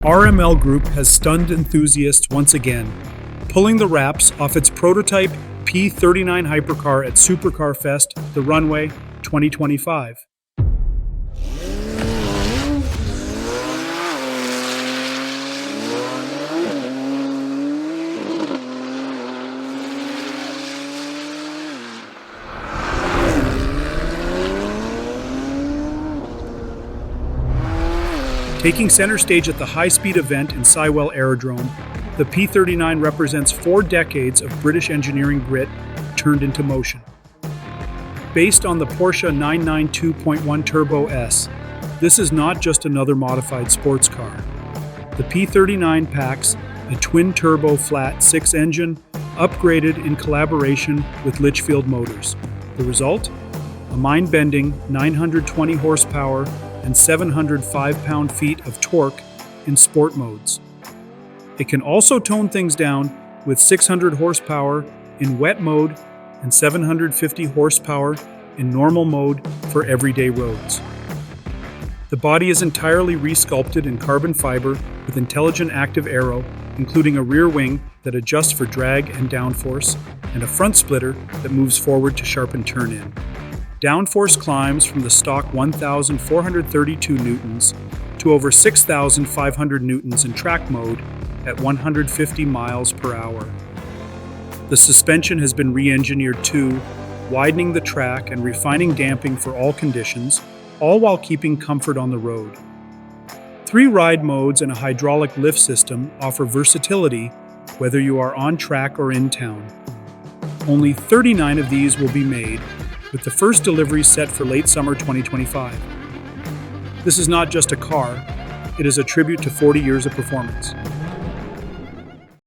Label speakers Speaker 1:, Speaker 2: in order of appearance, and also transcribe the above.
Speaker 1: RML Group has stunned enthusiasts once again, pulling the wraps off its prototype P39 Hypercar at Supercar Fest The Runway 2025. Taking center stage at the high-speed event in Sywell Aerodrome, the P39 represents 4 decades of British engineering grit turned into motion. Based on the Porsche 992.1 Turbo S, this is not just another modified sports car. The P39 packs a twin-turbo flat 6-engine, upgraded in collaboration with Litchfield Motors. The result? A mind-bending 920 horsepower and 705 pound-feet of torque in sport modes. It can also tone things down with 600 horsepower in wet mode and 750 horsepower in normal mode for everyday roads. The body is entirely resculpted in carbon fiber with intelligent active aero, including a rear wing that adjusts for drag and downforce, and a front splitter that moves forward to sharpen turn-in. Downforce climbs from the stock 1,432 newtons to over 6,500 newtons in track mode at 150 miles per hour. The suspension has been re-engineered too, widening the track and refining damping for all conditions, all while keeping comfort on the road. 3 ride modes and a hydraulic lift system offer versatility whether you are on track or in town. Only 39 of these will be made, with the first delivery set for late summer 2025. This is not just a car, it is a tribute to 40 years of performance.